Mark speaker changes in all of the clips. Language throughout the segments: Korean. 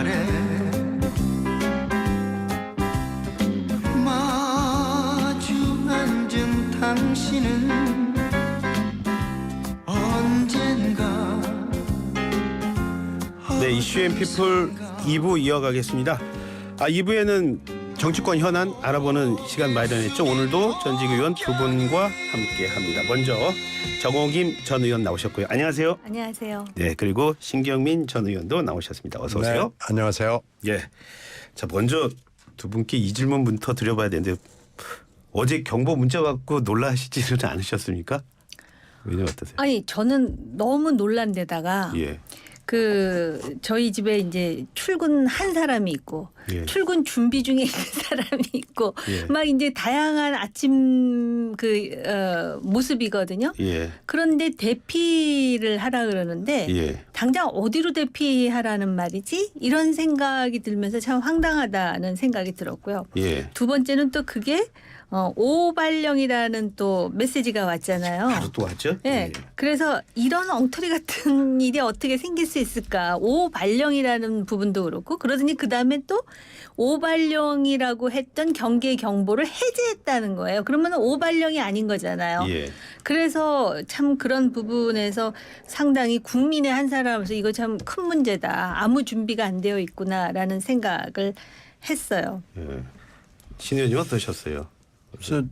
Speaker 1: 아래 마주 앉은 당신은 언젠가
Speaker 2: 네, 이슈앤피플 2부 이어가겠습니다. 2부에는 정치권 현안 알아보는 시간 마련했죠. 오늘도 전직 의원 두 분과 함께합니다. 먼저 정호김 전 의원 나오셨고요. 안녕하세요.
Speaker 3: 안녕하세요.
Speaker 2: 네, 그리고 신경민 전 의원도 나오셨습니다. 어서 오세요.
Speaker 4: 네, 안녕하세요.
Speaker 2: 예, 자 먼저 두 분께 이 질문부터 드려봐야 되는데 어제 경보 문자 받고 놀라시지는 않으셨습니까? 왜냐면 어떠세요?
Speaker 3: 아니 저는 너무 놀란 데다가
Speaker 2: 예,
Speaker 3: 저희 집에 이제 출근한 사람이 있고
Speaker 2: 예.
Speaker 3: 출근 준비 중에 있는 사람이 있고
Speaker 2: 예.
Speaker 3: 막 이제 다양한 아침 모습이거든요.
Speaker 2: 예,
Speaker 3: 그런데 대피를 하라 그러는데
Speaker 2: 예.
Speaker 3: 당장 어디로 대피하라는 말이지? 이런 생각이 들면서 참 황당하다는 생각이 들었고요.
Speaker 2: 예.
Speaker 3: 두 번째는 또 그게 오발령이라는 또 메시지가 왔잖아요.
Speaker 2: 바로 또 왔죠?
Speaker 3: 네. 그래서 이런 엉터리 같은 일이 어떻게 생길 수 있을까? 오발령이라는 부분도 그렇고 그러더니 그다음에 또 오발령이라고 했던 경계 경보를 해제했다는 거예요. 그러면 오발령이 아닌 거잖아요.
Speaker 2: 예.
Speaker 3: 그래서 참 그런 부분에서 상당히 국민의 한 사람으로서 이거 참 큰 문제다. 아무 준비가 안 되어 있구나라는 생각을 했어요.
Speaker 2: 예. 신 의원님 어떠셨어요?
Speaker 4: 그래서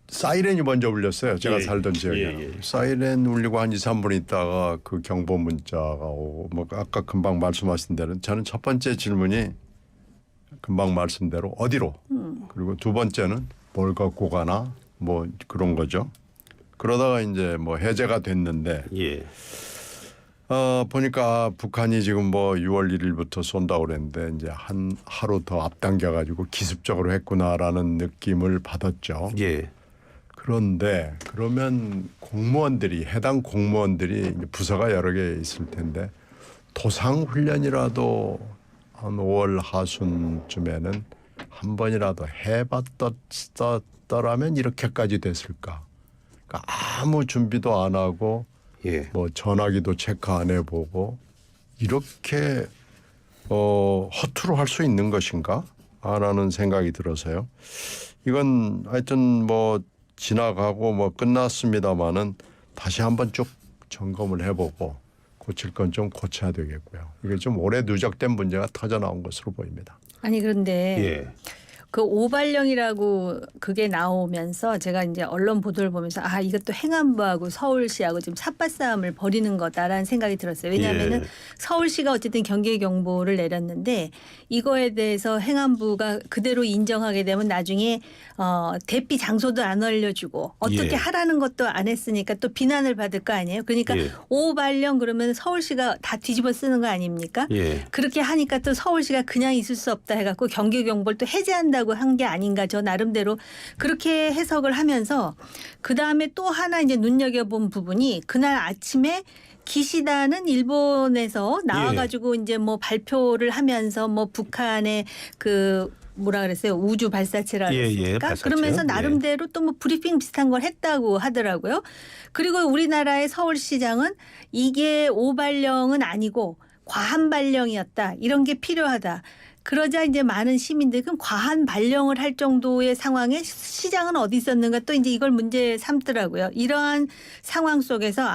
Speaker 4: 사이렌이 먼저 울렸어요. 제가
Speaker 2: 예,
Speaker 4: 살던 지역에는.
Speaker 2: 예, 예.
Speaker 4: 사이렌 울리고 한 2, 3분 있다가 그 경보 문자가 오고 뭐 아까 금방 말씀하신 대로 저는 첫 번째 질문이 금방 말씀대로 어디로 그리고 두 번째는 뭘 갖고 가나 뭐 그런 거죠. 그러다가 이제 뭐 해제가 됐는데
Speaker 2: 예.
Speaker 4: 보니까 북한이 지금 뭐 6월 1일부터 쏜다고 그랬는데 이제 한 하루 더 앞당겨 가지고 기습적으로 했구나라는 느낌을 받았죠.
Speaker 2: 예.
Speaker 4: 그런데 그러면 공무원들이 해당 공무원들이 이제 부서가 여러 개 있을 텐데 도상 훈련이라도 한 5월 하순쯤에는 한 번이라도 해봤더라면 이렇게까지 됐을까? 그러니까 아무 준비도 안 하고
Speaker 2: 예.
Speaker 4: 뭐 전화기도 체크 안 해보고 이렇게 허투루 할 수 있는 것인가? 라는 생각이 들어서요. 이건 하여튼 뭐 지나가고 뭐 끝났습니다마는 다시 한번 쭉 점검을 해보고 고칠 건 좀 고쳐야 되겠고요. 이게 좀 오래 누적된 문제가 터져 나온 것으로 보입니다.
Speaker 3: 아니 그런데
Speaker 2: 예.
Speaker 3: 그 오발령이라고 그게 나오면서 제가 이제 언론 보도를 보면서 이것도 행안부하고 서울시하고 지금 삿바싸움을 벌이는 거다라는 생각이 들었어요. 왜냐하면은
Speaker 2: 예.
Speaker 3: 서울시가 어쨌든 경계 경보를 내렸는데 이거에 대해서 행안부가 그대로 인정하게 되면 나중에 대피 장소도 안 알려주고 어떻게
Speaker 2: 예.
Speaker 3: 하라는 것도 안 했으니까 또 비난을 받을 거 아니에요. 그러니까
Speaker 2: 예.
Speaker 3: 오발령 그러면 서울시가 다 뒤집어 쓰는 거 아닙니까?
Speaker 2: 예.
Speaker 3: 그렇게 하니까 또 서울시가 그냥 있을 수 없다 해갖고 경계 경보를 또 해제한다고 한 게 아닌가 저 나름대로 그렇게 해석을 하면서 그 다음에 또 하나 이제 눈여겨본 부분이 그날 아침에 기시다는 일본에서 나와가지고 이제 뭐 발표를 하면서 뭐 북한의 그 뭐라 그랬어요 우주 발사체라
Speaker 2: 예,
Speaker 3: 그랬습니까?
Speaker 2: 발사체요.
Speaker 3: 그러면서 나름대로 또 뭐 브리핑 비슷한 걸 했다고 하더라고요. 그리고 우리나라의 서울시장은 이게 오발령은 아니고 과한 발령이었다. 이런 게 필요하다. 그러자 이제 많은 시민들이 그럼 과한 발령을 할 정도의 상황에 시장은 어디 있었는가 또 이제 이걸 문제 삼더라고요. 이러한 상황 속에서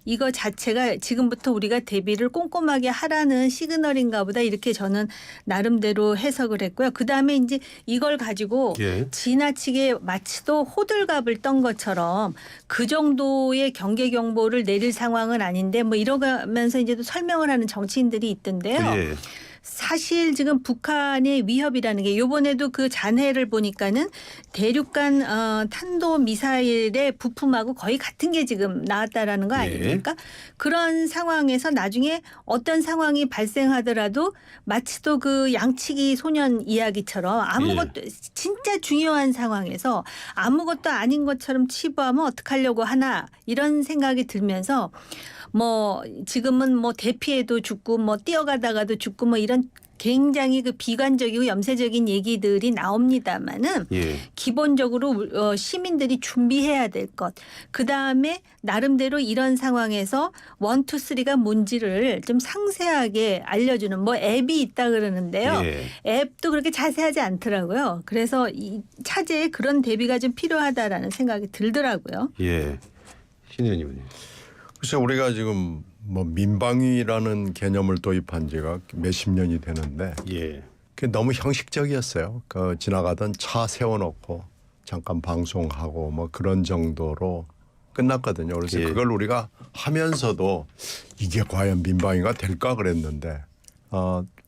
Speaker 3: 이거 자체가 지금부터 우리가 대비를 꼼꼼하게 하라는 시그널인가 보다 이렇게 저는 나름대로 해석을 했고요. 그다음에 이제 이걸 가지고
Speaker 2: 예.
Speaker 3: 지나치게 마치도 호들갑을 떤 것처럼 그 정도의 경계 경보를 내릴 상황은 아닌데 뭐 이러면서 이제 또 설명을 하는 정치인들이 있던데요.
Speaker 2: 예.
Speaker 3: 사실 지금 북한의 위협이라는 게 이번에도 그 잔해를 보니까는 대륙간 탄도 미사일의 부품하고 거의 같은 게 지금 나왔다라는 거 아닙니까? 그런 상황에서 나중에 어떤 상황이 발생하더라도 마치도 그 양치기 소년 이야기처럼 아무것도 진짜 중요한 상황에서 아무것도 아닌 것처럼 치부하면 어떡하려고 하나 이런 생각이 들면서 뭐 지금은 뭐 대피해도 죽고 뭐 뛰어가다가도 죽고 뭐 이런 굉장히 그 비관적이고 염세적인 얘기들이 나옵니다만은
Speaker 2: 예.
Speaker 3: 기본적으로 시민들이 준비해야 될 것. 그다음에 나름대로 이런 상황에서 1, 2, 3가 뭔지를 좀 상세하게 알려주는 뭐 앱이 있다 그러는데요.
Speaker 2: 예.
Speaker 3: 앱도 그렇게 자세하지 않더라고요. 그래서 이 차제에 그런 대비가 좀 필요하다라는 생각이 들더라고요.
Speaker 2: 예. 신 의원님.
Speaker 4: 글쎄 우리가 지금 뭐 민방위라는 개념을 도입한 지가 몇십 년이 되는데
Speaker 2: 예.
Speaker 4: 그게 너무 형식적이었어요. 그 지나가던 차 세워놓고 잠깐 방송하고 뭐 그런 정도로 끝났거든요. 그래서
Speaker 2: 예.
Speaker 4: 그걸 우리가 하면서도 이게 과연 민방위가 될까 그랬는데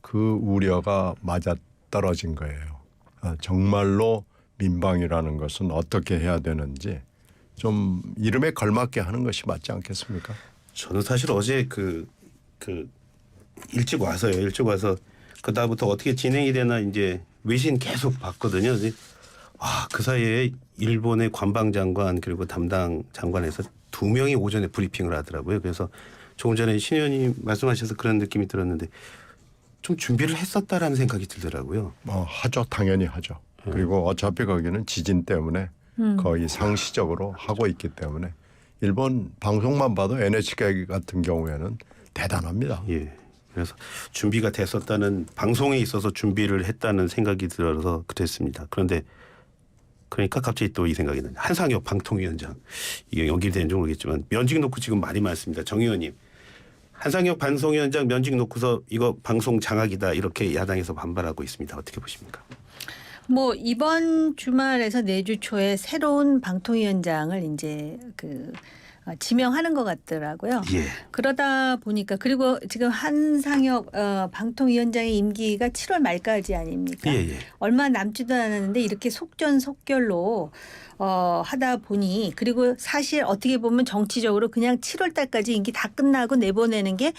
Speaker 4: 그 우려가 맞아 떨어진 거예요. 정말로 민방위라는 것은 어떻게 해야 되는지 좀 이름에 걸맞게 하는 것이 맞지 않겠습니까?
Speaker 2: 저는 사실 어제 그 일찍 와서요. 일찍 와서 그다음부터 어떻게 진행이 되나 이제 외신 계속 봤거든요. 근데 그 사이에 일본의 관방장관 그리고 담당 장관에서 2명이 오전에 브리핑을 하더라고요. 그래서 조금 전에 신 의원님 말씀하셔서 그런 느낌이 들었는데 좀 준비를 했었다라는 생각이 들더라고요.
Speaker 4: 하죠. 당연히 하죠. 그리고 어차피 거기는 지진 때문에 거의 상시적으로 하고 있기 때문에 일본 방송만 봐도 NHK 같은 경우에는 대단합니다.
Speaker 2: 예. 그래서 준비가 됐었다는 방송에 있어서 준비를 했다는 생각이 들어서 그랬습니다. 그런데 그러니까 갑자기 또 이 생각이 나요. 한상혁 방통위원장 이게 연기되는지 모르겠지만 면직 놓고 지금 말이 많습니다. 정 의원님. 한상혁 방송위원장 면직 놓고서 이거 방송 장악이다 이렇게 야당에서 반발하고 있습니다. 어떻게 보십니까?
Speaker 3: 뭐 이번 주말에서 내주 초에 새로운 방통위원장을 이제 지명하는 것 같더라고요.
Speaker 2: 예.
Speaker 3: 그러다 보니까 그리고 지금 한상혁 방통위원장의 임기가 7월 말까지 아닙니까?
Speaker 2: 예.
Speaker 3: 얼마 남지도 않았는데 이렇게 속전속결로 하다 보니 그리고 사실 어떻게 보면 정치적으로 그냥 7월 달까지 임기 다 끝나고 내보내는 게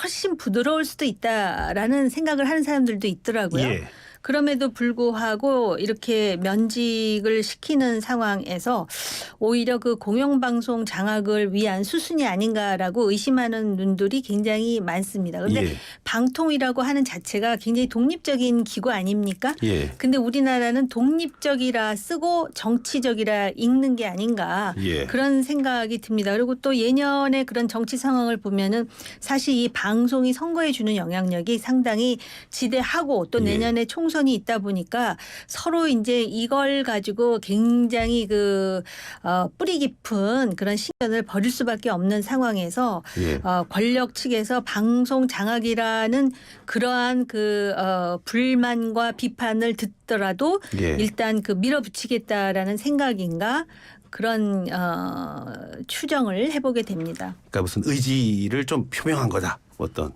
Speaker 3: 훨씬 부드러울 수도 있다라는 생각을 하는 사람들도 있더라고요.
Speaker 2: 예.
Speaker 3: 그럼에도 불구하고 이렇게 면직을 시키는 상황에서 오히려 그 공영방송 장악을 위한 수순이 아닌가라고 의심하는 눈들이 굉장히 많습니다. 그런데
Speaker 2: 예.
Speaker 3: 방통이라고 하는 자체가 굉장히 독립적인 기구 아닙니까?
Speaker 2: 예.
Speaker 3: 근데 우리나라는 독립적이라 쓰고 정치적이라 읽는 게 아닌가
Speaker 2: 예.
Speaker 3: 그런 생각이 듭니다. 그리고 또 예년의 그런 정치 상황을 보면은 사실 이 방송이 선거에 주는 영향력이 상당히 지대하고 또 내년에 총선이 있다 보니까 서로 이제 이걸 가지고 굉장히 뿌리 깊은 그런 신경을 벌일 수밖에 없는 상황에서
Speaker 2: 예.
Speaker 3: 권력 측에서 방송 장악이라는 그러한 불만과 비판을 듣더라도
Speaker 2: 예.
Speaker 3: 일단 밀어붙이겠다라는 생각인가 그런 추정을 해보게 됩니다.
Speaker 2: 그러니까 무슨 의지를 좀 표명한 거다. 어떤.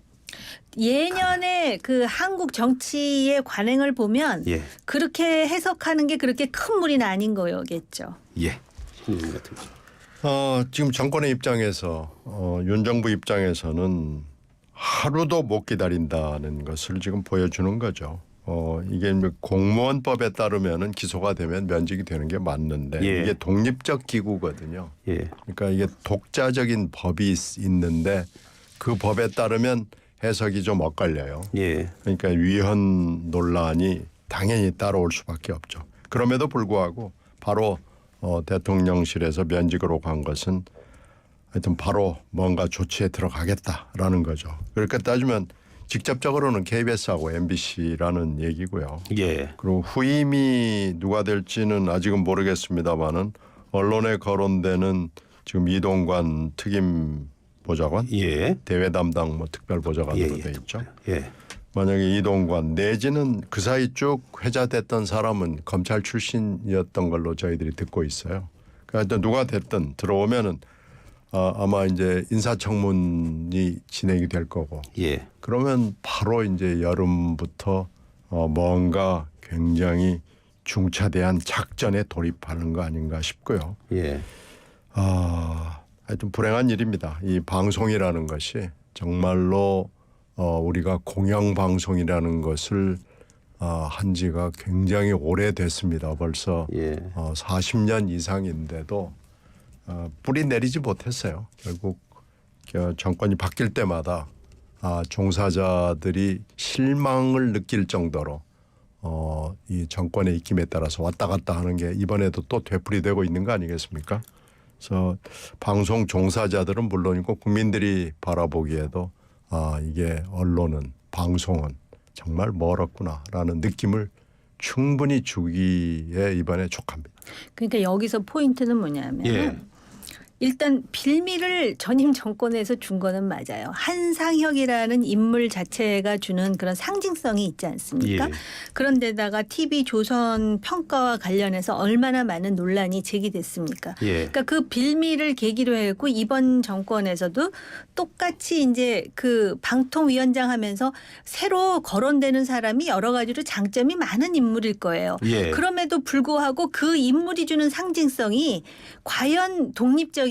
Speaker 3: 예년의 한국 정치의 관행을 보면
Speaker 2: 예.
Speaker 3: 그렇게 해석하는 게 그렇게 큰 무리는 아닌 거겠죠.
Speaker 2: 예. 신 의원님 같은 거.
Speaker 4: 지금 정권의 입장에서 윤 정부 입장에서는 하루도 못 기다린다는 것을 지금 보여주는 거죠. 이게 공무원법에 따르면은 기소가 되면 면직이 되는 게 맞는데
Speaker 2: 예.
Speaker 4: 이게 독립적 기구거든요.
Speaker 2: 예.
Speaker 4: 그러니까 이게 독자적인 법이 있는데 그 법에 따르면 해석이 좀 엇갈려요.
Speaker 2: 예.
Speaker 4: 그러니까 위헌 논란이 당연히 따라올 수밖에 없죠. 그럼에도 불구하고 바로 대통령실에서 면직으로 간 것은 하여튼 바로 뭔가 조치에 들어가겠다라는 거죠. 그렇게 따지면 직접적으로는 KBS하고 MBC라는 얘기고요.
Speaker 2: 예.
Speaker 4: 그리고 후임이 누가 될지는 아직은 모르겠습니다만은 언론에 거론되는 지금 이동관 특임 보좌관,
Speaker 2: 예.
Speaker 4: 대외 담당 특별 보좌관으로 돼 있죠.
Speaker 2: 예.
Speaker 4: 만약에 이동관 내지는 그 사이 쭉 회자됐던 사람은 검찰 출신이었던 걸로 저희들이 듣고 있어요. 그러니까 누가 됐든 들어오면은 아마 이제 인사청문이 진행이 될 거고.
Speaker 2: 예.
Speaker 4: 그러면 바로 이제 여름부터 뭔가 굉장히 중차대한 작전에 돌입하는 거 아닌가 싶고요.
Speaker 2: 예.
Speaker 4: 하여튼 불행한 일입니다. 이 방송이라는 것이 정말로 우리가 공영방송이라는 것을 한 지가 굉장히 오래됐습니다. 벌써
Speaker 2: 예.
Speaker 4: 40년 이상인데도 뿌리 내리지 못했어요. 결국 정권이 바뀔 때마다 종사자들이 실망을 느낄 정도로 이 정권의 입김에 따라서 왔다 갔다 하는 게 이번에도 또 되풀이되고 있는 거 아니겠습니까? 그래서 방송 종사자들은 물론이고 국민들이 바라보기에도 이게 언론은 방송은 정말 멀었구나라는 느낌을 충분히 주기에 이번에 촉합니다.
Speaker 3: 그러니까 여기서 포인트는 뭐냐면
Speaker 2: 예.
Speaker 3: 일단 빌미를 전임 정권에서 준 거는 맞아요. 한상혁이라는 인물 자체가 주는 그런 상징성이 있지 않습니까?
Speaker 2: 예.
Speaker 3: 그런데다가 TV조선 평가와 관련해서 얼마나 많은 논란이 제기됐습니까?
Speaker 2: 예.
Speaker 3: 그러니까 그 빌미를 계기로 해고 이번 정권에서도 똑같이 이제 그 방통위원장 하면서 새로 거론되는 사람이 여러 가지로 장점이 많은 인물일 거예요.
Speaker 2: 예.
Speaker 3: 그럼에도 불구하고 그 인물이 주는 상징성이 과연 독립적인가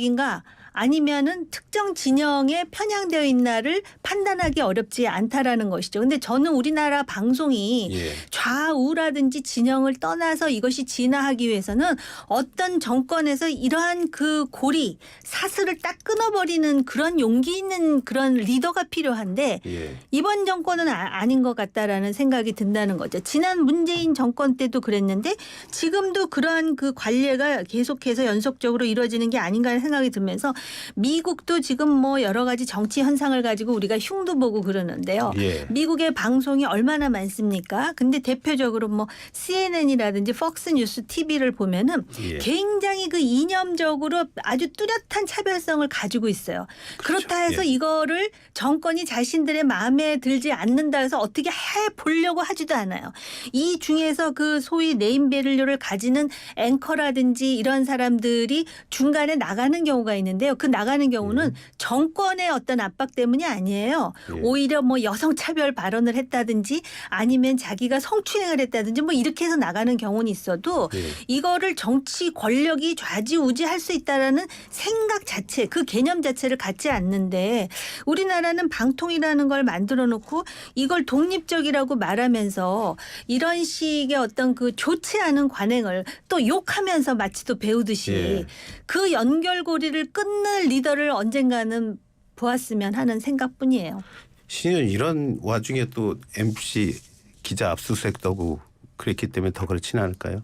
Speaker 3: 아니면은 특정 진영에 편향되어 있나를 판단하기 어렵지 않다라는 것이죠. 근데 저는 우리나라 방송이
Speaker 2: 예.
Speaker 3: 좌우라든지 진영을 떠나서 이것이 진화하기 위해서는 어떤 정권에서 이러한 그 고리 사슬을 딱 끊어버리는 그런 용기 있는 그런 리더가 필요한데
Speaker 2: 예.
Speaker 3: 이번 정권은 아닌 것 같다라는 생각이 든다는 거죠. 지난 문재인 정권 때도 그랬는데 지금도 그러한 그 관례가 계속해서 연속적으로 이루어지는 게 아닌가 하는 생각이 들면서 미국도 지금 뭐 여러 가지 정치 현상을 가지고 우리가 흉도 보고 그러는데요.
Speaker 2: 예.
Speaker 3: 미국의 방송이 얼마나 많습니까? 근데 대표적으로 뭐 CNN이라든지 폭스뉴스 TV를 보면은
Speaker 2: 예.
Speaker 3: 굉장히 그 이념적으로 아주 뚜렷한 차별성을 가지고 있어요.
Speaker 2: 그렇죠.
Speaker 3: 그렇다 해서
Speaker 2: 예.
Speaker 3: 이거를 정권이 자신들의 마음에 들지 않는다 해서 어떻게 해 보려고 하지도 않아요. 이 중에서 그 소위 네임밸류를 가지는 앵커라든지 이런 사람들이 중간에 나가는 경우가 있는데요. 그 나가는 경우는 정권의 어떤 압박 때문이 아니에요.
Speaker 2: 예.
Speaker 3: 오히려 뭐 여성차별 발언을 했다든지 아니면 자기가 성추행을 했다든지 뭐 이렇게 해서 나가는 경우는 있어도
Speaker 2: 예.
Speaker 3: 이거를 정치 권력이 좌지우지할 수 있다라는 생각 자체 그 개념 자체를 갖지 않는데 우리나라는 방통이라는 걸 만들어 놓고 이걸 독립적이라고 말하면서 이런 식의 어떤 그 좋지 않은 관행을 또 욕하면서 마치 또 배우듯이
Speaker 2: 예.
Speaker 3: 그 연결고리를 끊는 리더를 언젠가는 보았으면 하는 생각뿐이에요.
Speaker 2: 신현 이런 와중에 또 MC 기자 압수수색도 하고 그랬기 때문에 더 그렇지는 않을까요?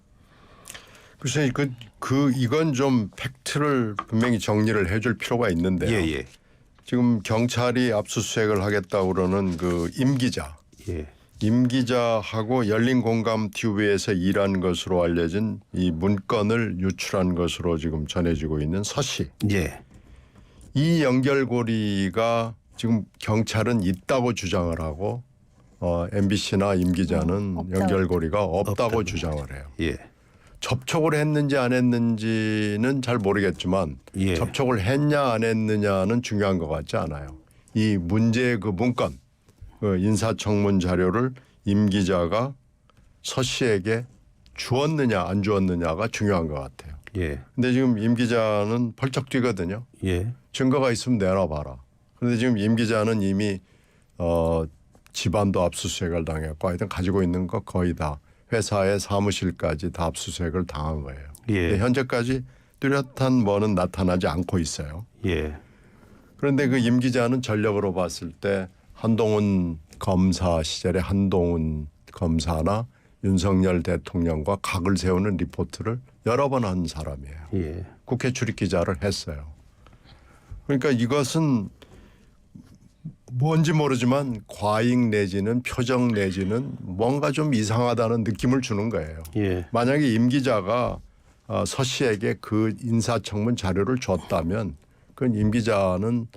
Speaker 4: 글쎄 이건 좀 팩트를 분명히 정리를 해줄 필요가 있는데요.
Speaker 2: 예예.
Speaker 4: 지금 경찰이 압수수색을 하겠다고 그러는 그 임 기자.
Speaker 2: 예.
Speaker 4: 임 기자하고 열린공감 TV에서 일한 것으로 알려진 이 문건을 유출한 것으로 지금 전해지고 있는 서 씨.
Speaker 2: 예.
Speaker 4: 이 연결고리가 지금 경찰은 있다고 주장을 하고 MBC나 임 기자는
Speaker 3: 없다고.
Speaker 4: 연결고리가 없다고
Speaker 2: 없다고.
Speaker 4: 주장을 해요.
Speaker 2: 예.
Speaker 4: 접촉을 했는지 안 했는지는 잘 모르겠지만
Speaker 2: 예.
Speaker 4: 접촉을 했냐 안 했느냐는 중요한 것 같지 않아요. 이 문제의 그 문건 그 인사청문 자료를 임 기자가 서 씨에게 주었느냐 안 주었느냐가 중요한 것 같아요.
Speaker 2: 예.
Speaker 4: 근데 지금 임 기자는 펄쩍 뛰거든요.
Speaker 2: 예.
Speaker 4: 증거가 있으면 내놔봐라. 그런데 지금 임 기자는 이미 집안도 압수수색을 당했고 하여튼 가지고 있는 거 거의 다 회사의 사무실까지 다 압수수색을 당한 거예요.
Speaker 2: 예.
Speaker 4: 근데 현재까지 뚜렷한 뭐는 나타나지 않고 있어요.
Speaker 2: 예.
Speaker 4: 그런데 그 임 기자는 전력으로 봤을 때 한동훈 검사 시절에 한동훈 검사나 윤석열 대통령과 각을 세우는 리포트를 여러 번 한 사람이에요.
Speaker 2: 예.
Speaker 4: 국회 출입 기자를 했어요. 그러니까 이것은 뭔지 모르지만 과잉 내지는 표정 내지는 뭔가 좀 이상하다는 느낌을 주는 거예요.
Speaker 2: 예.
Speaker 4: 만약에 임 기자가 서 씨에게 그 인사청문 자료를 줬다면 그 임 기자는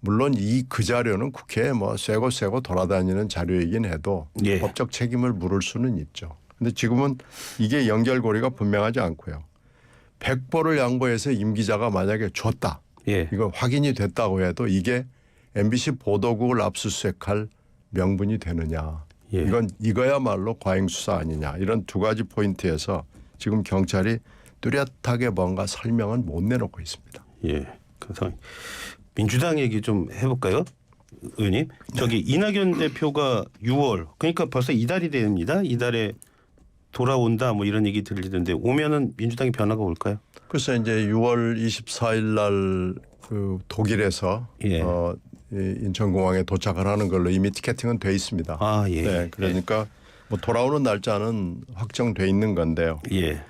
Speaker 4: 물론 그 자료는 국회에 뭐 쇠고 돌아다니는 자료이긴 해도
Speaker 2: 예.
Speaker 4: 법적 책임을 물을 수는 있죠. 근데 지금은 이게 연결고리가 분명하지 않고요. 100보를 양보해서 임 기자가 만약에 줬다.
Speaker 2: 예.
Speaker 4: 이거 확인이 됐다고 해도 이게 MBC 보도국을 압수수색할 명분이 되느냐.
Speaker 2: 예.
Speaker 4: 이거야말로 과잉 수사 아니냐. 이런 두 가지 포인트에서 지금 경찰이 뚜렷하게 뭔가 설명은 못 내놓고 있습니다.
Speaker 2: 예. 그래서 민주당 얘기 좀 해볼까요, 의원님? 저기 이낙연 대표가 6월 그러니까 벌써 이달이 됩니다. 이달에 돌아온다 뭐 이런 얘기 들리던데 오면은 민주당의 변화가 올까요?
Speaker 4: 그래서 이제 6월 24일 날 그 독일에서
Speaker 2: 예.
Speaker 4: 이 인천공항에 도착을 하는 걸로 이미 티켓팅은 돼 있습니다.
Speaker 2: 아, 예.
Speaker 4: 네, 그러니까 뭐 돌아오는 날짜는 확정돼 있는 건데요.
Speaker 2: 예.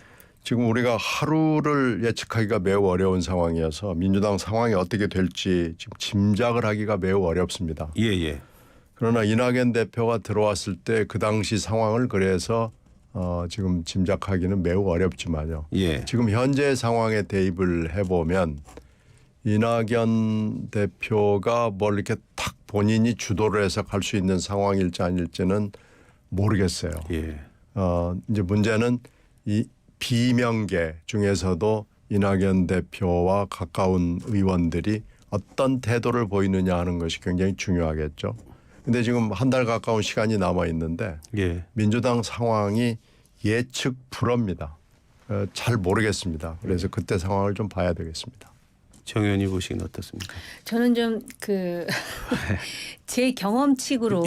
Speaker 4: 지금 우리가 하루를 예측하기가 매우 어려운 상황이어서 민주당 상황이 어떻게 될지 지금 짐작을 하기가 매우 어렵습니다.
Speaker 2: 예, 예.
Speaker 4: 그러나 이낙연 대표가 들어왔을 때 그 당시 상황을 그래서 지금 짐작하기는 매우 어렵지만요.
Speaker 2: 예.
Speaker 4: 지금 현재 상황에 대입을 해보면 이낙연 대표가 뭘 이렇게 탁 본인이 주도를 해서 갈 수 있는 상황일지 아닐지는 모르겠어요.
Speaker 2: 예.
Speaker 4: 이제 문제는 이 비명계 중에서도 이낙연 대표와 가까운 의원들이 어떤 태도를 보이느냐 하는 것이 굉장히 중요하겠죠. 근데 지금 한 달 가까운 시간이 남아 있는데
Speaker 2: 예.
Speaker 4: 민주당 상황이 예측 불허입니다. 잘 모르겠습니다. 그래서 그때 상황을 좀 봐야 되겠습니다.
Speaker 2: 정 의원이 보시기는 어떻습니까?
Speaker 3: 저는 좀 제 경험칙으로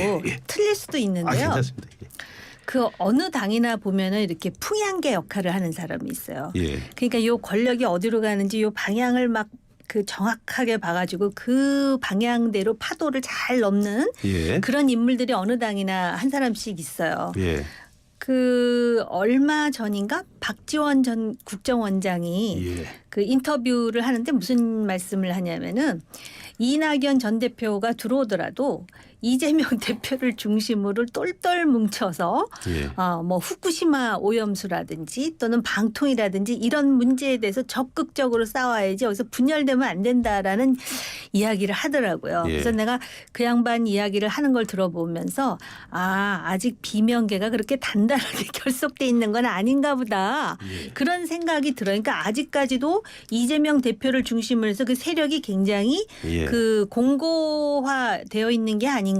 Speaker 3: 틀릴 수도
Speaker 2: 아,
Speaker 3: 있는데요.
Speaker 2: 괜찮습니다.
Speaker 3: 그 어느 당이나 보면은 이렇게 풍향계 역할을 하는 사람이 있어요.
Speaker 2: 예.
Speaker 3: 그러니까 요 권력이 어디로 가는지 요 방향을 막 그 정확하게 봐가지고 그 방향대로 파도를 잘 넘는
Speaker 2: 예.
Speaker 3: 그런 인물들이 어느 당이나 한 사람씩 있어요.
Speaker 2: 예.
Speaker 3: 그 얼마 전인가 박지원 전 국정원장이
Speaker 2: 예.
Speaker 3: 그 인터뷰를 하는데 무슨 말씀을 하냐면은 이낙연 전 대표가 들어오더라도 이재명 대표를 중심으로 똘똘 뭉쳐서
Speaker 2: 예.
Speaker 3: 뭐 후쿠시마 오염수라든지 또는 방통이라든지 이런 문제에 대해서 적극적으로 싸워야지 여기서 분열되면 안 된다라는 이야기를 하더라고요.
Speaker 2: 예.
Speaker 3: 그래서 내가 그 양반 이야기를 하는 걸 들어보면서 아직 비명계가 그렇게 단단하게 결속돼 있는 건 아닌가 보다.
Speaker 2: 예.
Speaker 3: 그런 생각이 들어요. 그러니까 아직까지도 이재명 대표를 중심으로 해서 그 세력이 굉장히
Speaker 2: 예.
Speaker 3: 그 공고화되어 있는 게 아닌가.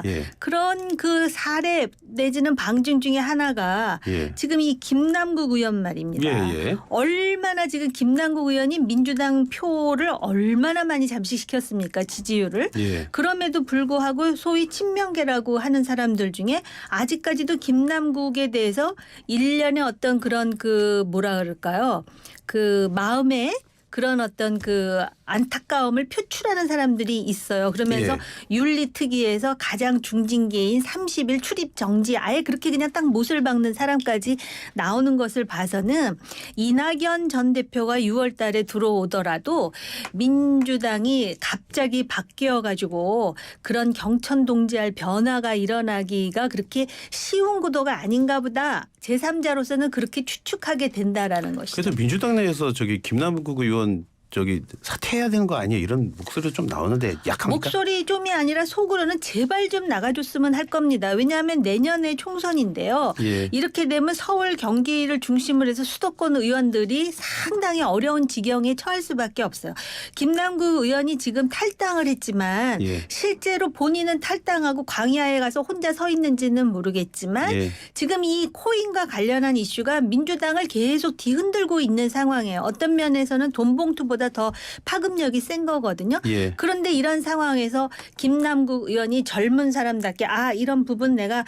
Speaker 2: 예.
Speaker 3: 그런 그 사례 내지는 방증 중에 하나가
Speaker 2: 예.
Speaker 3: 지금 이 김남국 의원 말입니다.
Speaker 2: 예, 예.
Speaker 3: 얼마나 지금 김남국 의원이 민주당 표를 얼마나 많이 잠식시켰습니까? 지지율을.
Speaker 2: 예.
Speaker 3: 그럼에도 불구하고 소위 친명계라고 하는 사람들 중에 아직까지도 김남국에 대해서 일련의 어떤 그런 그 뭐라 그럴까요? 그 마음에 그런 어떤 그 안타까움을 표출하는 사람들이 있어요. 그러면서 윤리특위에서 가장 중징계인 30일 출입 정지 아예 그렇게 그냥 딱 못을 박는 사람까지 나오는 것을 봐서는 이낙연 전 대표가 6월 달에 들어오더라도 민주당이 갑자기 바뀌어 가지고 그런 경천동지할 변화가 일어나기가 그렇게 쉬운 구도가 아닌가 보다. 제3자로서는 그렇게 추측하게 된다라는 것이죠.
Speaker 2: 그래서 민주당 내에서 저기 김남국 의원 저기 사퇴해야 되는 거 아니에요? 이런 목소리 좀 나오는데 약합니까?
Speaker 3: 목소리 좀이 아니라 속으로는 제발 좀 나가줬으면 할 겁니다. 왜냐하면 내년에 총선인데요.
Speaker 2: 예.
Speaker 3: 이렇게 되면 서울 경기를 중심으로 해서 수도권 의원들이 상당히 어려운 지경에 처할 수밖에 없어요. 김남국 의원이 지금 탈당을 했지만
Speaker 2: 예.
Speaker 3: 실제로 본인은 탈당하고 광야에 가서 혼자 서 있는지는 모르겠지만
Speaker 2: 예.
Speaker 3: 지금 이 코인과 관련한 이슈가 민주당을 계속 뒤흔들고 있는 상황이에요. 어떤 면에서는 돈봉투보다 더 파급력이 센 거거든요.
Speaker 2: 예.
Speaker 3: 그런데 이런 상황에서 김남국 의원이 젊은 사람답게 이런 부분 내가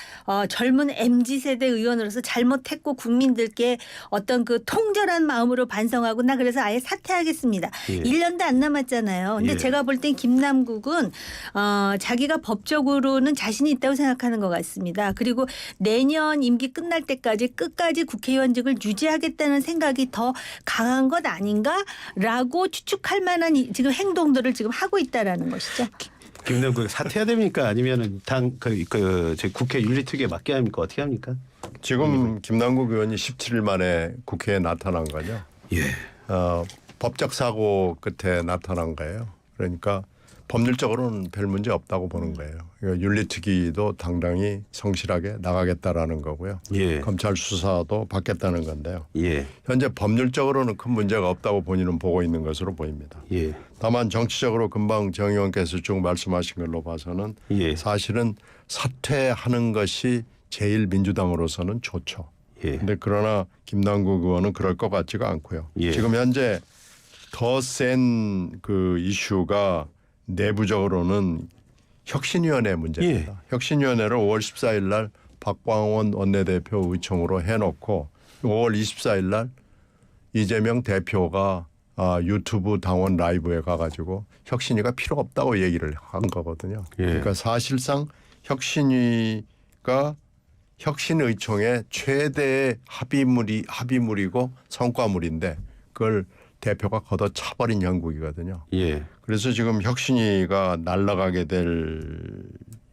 Speaker 3: 젊은 MZ세대 의원으로서 잘못했고 국민들께 어떤 그 통절한 마음으로 반성하고 나 그래서 아예 사퇴하겠습니다.
Speaker 2: 예.
Speaker 3: 1년도 안 남았잖아요. 근데
Speaker 2: 예.
Speaker 3: 제가 볼 땐 김남국은 자기가 법적으로는 자신이 있다고 생각하는 것 같습니다. 그리고 내년 임기 끝날 때까지 끝까지 국회의원직을 유지하겠다는 생각이 더 강한 것 아닌가라고 추측할 만한 지금 행동들을 지금 하고 있다라는 것이죠.
Speaker 2: 김남국 사퇴해야 됩니까? 아니면은 제 국회 윤리특위에 맡겨야 합니까? 어떻게 합니까?
Speaker 4: 지금 김남국 의원이 17일 만에 국회에 나타난 거죠.
Speaker 2: 예.
Speaker 4: 법적 사고 끝에 나타난 거예요. 그러니까 법률적으로는 별 문제 없다고 보는 거예요. 그러니까 윤리특위도 당당히 성실하게 나가겠다라는 거고요.
Speaker 2: 예.
Speaker 4: 검찰 수사도 받겠다는 건데요.
Speaker 2: 예.
Speaker 4: 현재 법률적으로는 큰 문제가 없다고 본인은 보고 있는 것으로 보입니다.
Speaker 2: 예. 다만
Speaker 4: 정치적으로 금방 정 의원께서 쭉 말씀하신 걸로 봐서는
Speaker 2: 예.
Speaker 4: 사실은 사퇴하는 것이 제일 민주당으로서는 좋죠.
Speaker 2: 예.
Speaker 4: 근데 그러나 김남국 의원은 그럴 것 같지가 않고요.
Speaker 2: 예.
Speaker 4: 지금 현재 더 센 그 이슈가 내부적으로는 혁신위원회 문제입니다.
Speaker 2: 예.
Speaker 4: 혁신위원회를 5월 14일 날 박광원 원내대표 의총으로 해놓고 5월 24일 날 이재명 대표가 유튜브 당원 라이브에 가가지고 혁신위가 필요 없다고 얘기를 한 거거든요.
Speaker 2: 예.
Speaker 4: 그러니까 사실상 혁신위가 혁신의총의 최대의 합의물이고 성과물인데 그걸 대표가 걷어차버린 형국이거든요.
Speaker 2: 예.
Speaker 4: 그래서 지금 혁신위가 날아가게 될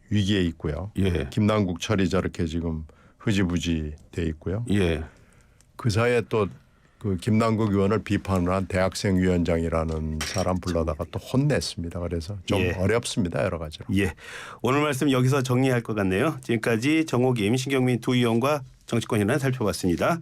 Speaker 4: 위기에 있고요.
Speaker 2: 예.
Speaker 4: 김남국 철이 저렇게 지금 흐지부지 돼 있고요.
Speaker 2: 예.
Speaker 4: 그 사이에 또 그 김남국 의원을 비판을 한 대학생 위원장이라는 사람 불러다가 또 혼냈습니다. 그래서 좀
Speaker 2: 예.
Speaker 4: 어렵습니다. 여러 가지로.
Speaker 2: 예. 오늘 말씀 여기서 정리할 것 같네요. 지금까지 정호김, 신경민 두 의원과 정치권 현안 살펴봤습니다.